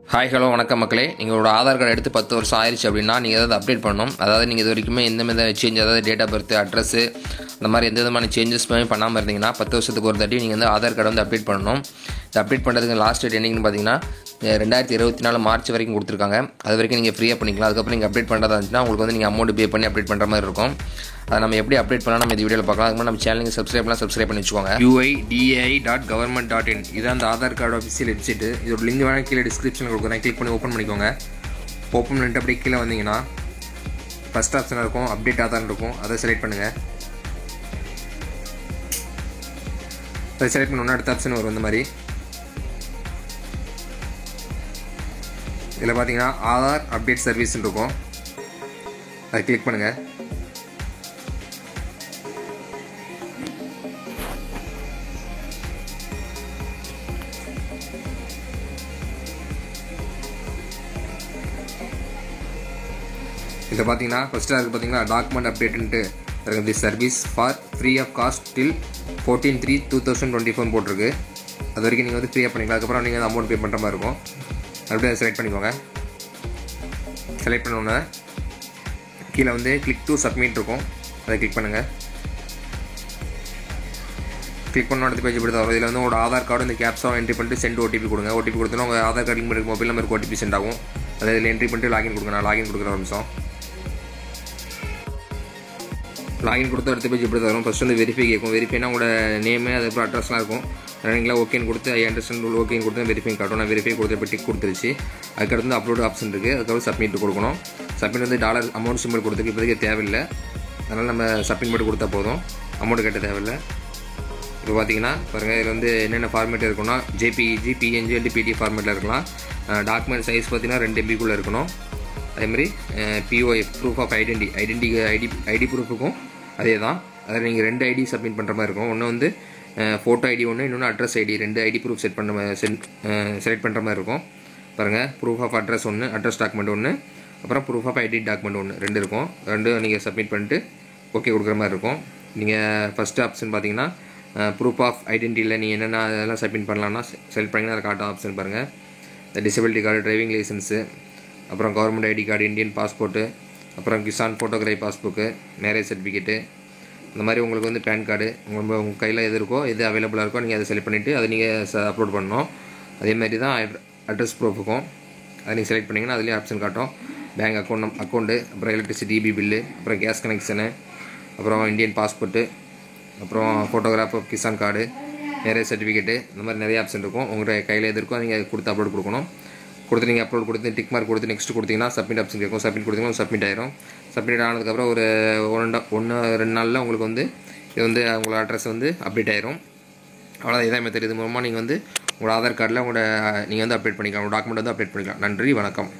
Hi hello வணக்கம் மக்களே. உங்களோட ஆதார் கார்டு எடுத்து 10 வருஷம் ஆயிடுச்சு அப்படின்னா நீங்கள் ஏதாவது அப்டேட் பண்ணணும். அதாவது நீங்கள் இது வரைக்குமே எந்த மாதிரி சேஞ்ச், அதாவது டேட் ஆஃப் பர்த், அட்ரஸ், அந்த மாதிரி எந்த விதமான சேஞ்சஸுமே பண்ணாமல் இருந்தீங்கன்னா 10 வருஷத்துக்கு ஒரு தாட்டி நீங்கள் வந்து ஆதார் கார்டை வந்து அப்டேட் பண்ணணும். இது அப்டேட் பண்ணுறதுக்கு லாஸ்ட் டேட் என்னைக்குன்னு பார்த்தீங்கன்னா 2024 மார்ச் வரைக்கும் கொடுத்துருக்காங்க. அது வரைக்கும் நீங்கள் ஃப்ரீயாக பண்ணிக்கலாம். அதுக்கப்புறம் நீங்கள் அப்டேட் பண்ணுறதா இருந்துச்சுன்னா உங்களுக்கு வந்து நீங்கள் அமௌண்ட் பே பண்ணி அப்டேட் பண்ணுற மாதிரி இருக்கும். அதை நம்ம எப்படி அப்டேட் பண்ணலாம் நம்ம இந்த வீடியோவில் பார்க்கலாம். அதுக்கு நம்ம சேனலுக்கு சப்ஸ்கிரைப் பண்ணி வச்சுக்கோங்க. uidai.government.in இதுதான் அந்த ஆதார் கார்டு ஆஃபீஷியல் வெப்சைட்டு. இதோட லிங்க் வேணால் கீழே டிஸ்கிரிப்ஷனில் கொடுக்குறேன். கிளிக் பண்ணி ஓப்பன் பண்ணிக்கோங்க. ஓப்பன் பண்ணிட்டு அப்படியே கீழே வந்தீங்கன்னா ஃபஸ்ட் ஆப்ஷன் இருக்கும், அப்டேட் ஆதார் இருக்கும். அதை செலக்ட் பண்ணுங்கள். அதை செலக்ட் பண்ணோன்னா அடுத்த ஆப்ஷன் வரும். இந்த மாதிரி இதில் பார்த்தீங்கன்னா ஆதார் அப்டேட் சர்வீஸ்ன்னு இருக்கும். அதை கிளிக் பண்ணுங்கள். இதில் பார்த்தீங்கன்னா ஃபஸ்ட்டாக இருக்குது பார்த்தீங்கன்னா டாக்குமெண்ட் அப்டேட்டுன்ட்டு இருக்குது. The service for free of cost till 14/3/2024 போட்டிருக்கு. அது வரைக்கும் நீங்கள் வந்து ஃப்ரீயாக பண்ணிக்கலாம். அதுக்கப்புறம் நீங்கள் வந்து அமௌண்ட் பே பண்ணுற மாதிரி இருக்கும். அப்படியே அதை செலக்ட் பண்ணிக்கோங்க. செலக்ட் பண்ணோன்னே கீழே வந்து கிளிக் டு சப்மிட் இருக்கும். அதை கிளிக் பண்ணுங்கள். கிளிக் பண்ண அடுத்த பேஜ் இப்படி தான் வரும். இதில் வந்து உங்களோட ஆதார் கார்டு இந்த கேப்ஸாக என்ட்ரி பண்ணிட்டு சென்ட் ஓடிபி கொடுங்க. ஓடிபி கொடுத்தோன்னா உங்கள் ஆதார் கார்டு லிங்க் மொபைல் நம்பருக்கு ஓடிபி சென்ட் ஆகும். அதை இதில் என்ட்ரி பண்ணிட்டு லாகின் கொடுங்க. நான் லாகின் கொடுக்குற ஒரு நிமிஷம். லாகின் கொடுத்து அடுத்த பேஜ் இப்படி தான் வரும். ஃபஸ்ட் வந்து வெரிஃபை கேட்கும். வெரிஃபைனா உங்களோட நேமு, அதுக்கப்புறம் அட்ரஸ்லாம் இருக்கும். நீங்களா ஓகேன்னு கொடுத்து ஐ அண்டர்ஸ்டாண்ட் ஓகேன்னு கொடுத்து வெரிஃபை காட்டும். நான் வெரிஃபை கொடுத்து இப்போ டிக் கொடுத்துருச்சு. அதுக்கடுத்து அப்லோட் ஆப்ஷன் இருக்குது. அதுக்கப்புறம் சப்மிட் கொடுக்கணும். சப்மிட் வந்து டாலர் அமௌண்ட் சிம்பிள் கொடுத்துருக்கு. இப்போதைக்கு தேவையில்லை. அதனால் நம்ம சப்மிட் மட்டும் கொடுத்தா போதும். அமௌண்ட் கட்ட தேவையில்லை. இப்போ பார்த்தீங்கன்னா பாருங்கள், இதில் வந்து என்னென்ன ஃபார்மேட் இருக்குன்னா ஜேபிஇஜி, பிஎன்ஜி அண்ட் பிடிஎஃப் ஃபார்மேட்டில் இருக்கலாம். டாக்குமெண்ட் சைஸ் பார்த்தீங்கன்னா 2 MB இருக்கணும். அதேமாதிரி பிஓஎஃப் ப்ரூஃப் ஆஃப் ஐடி ப்ரூஃபுக்கும் அதே தான். அதில் நீங்கள் 2 ஐடி சப்மிட் பண்ணுற மாதிரி இருக்கும். ஒன்று வந்து ஃபோட்டோ ஐடி ஒன்று, இன்னொன்று address ID. 2 ID proof select பண்ணுற மாதிரி இருக்கும். பாருங்கள், ப்ரூஃப் ஆஃப் அட்ரஸ் ஒன்று, அட்ரஸ் டாக்குமெண்ட் ஒன்று, அப்புறம் ப்ரூஃப் ஆஃப் ஐடி டாக்குமெண்ட் ஒன்று, 2 இருக்கும். 2 நீங்கள் சப்மிட் பண்ணிட்டு ஓகே கொடுக்குற மாதிரி இருக்கும். நீங்கள் ஃபஸ்ட் ஆப்ஷன் பார்த்தீங்கன்னா ப்ரூஃப் ஆஃப் ஐடென்டிட்டியில் நீங்கள் என்னென்ன அதெல்லாம் சப்மிட் பண்ணலாம்னா செலக்ட் பண்ணிங்கன்னா அதை காட்டும் ஆப்ஷன் பாருங்கள். டிசபிலிட்டி கார்டு, டிரைவிங் லைசன்ஸு, அப்புறம் government ID card, Indian passport, அப்புறம் Kisan photography passbook, marriage certificate, இந்த மாதிரி உங்களுக்கு வந்து பேன் கார்டு உங்கள் கையில் எது இருக்கோ, எது அவைலபிளாக இருக்கோ நீங்கள் அதை செலக்ட் பண்ணிவிட்டு அதை நீங்கள் அப்லோட் பண்ணணும். அதேமாதிரி தான் அட்ரஸ் ப்ரூஃபுக்கும் அதை நீங்கள் செலக்ட் பண்ணிங்கன்னா அதுலேயும் ஆப்ஷன் காட்டும். பேங்க் அக்கௌண்ட்டு, அப்புறம் எலக்ட்ரிசிட்டி பில்லு, அப்புறம் கேஸ் கனெக்ஷனு, அப்புறம் இந்தியன் பாஸ்போர்ட்டு, அப்புறம் photograph of Kisan card, marriage certificate, இந்த மாதிரி நிறைய ஆப்ஷன் இருக்கும். உங்கள் கையில் எது இருக்கோ நீங்கள் கொடுத்து அப்லோட் கொடுக்கணும். கொடுத்து நீங்கள் அப்லோட் கொடுத்து டிக் மார்க் கொடுத்து நெக்ஸ்ட் கொடுத்தீங்கன்னா சப்மிட் ஆப்ஷன் கேட்கும். சப்மிட் கொடுத்தீங்கன்னா சப்மிட் ஆயிரும். சப்மிட் ஆனதுக்கப்புறம் ஒரு 1-2 நாளில் உங்களுக்கு வந்து இது வந்து உங்களோட அட்ரஸ் வந்து அப்டேட் ஆயிரும். அவ்வளோதான். இதான் மெத்தட். இது மூலமாக நீங்கள் வந்து உங்களோட ஆதார் கார்டில் நீங்கள் வந்து அப்டேட் பண்ணிக்கலாம். உங்கள் டாக்குமெண்ட் வந்து அப்டேட் பண்ணிக்கலாம். நன்றி, வணக்கம்.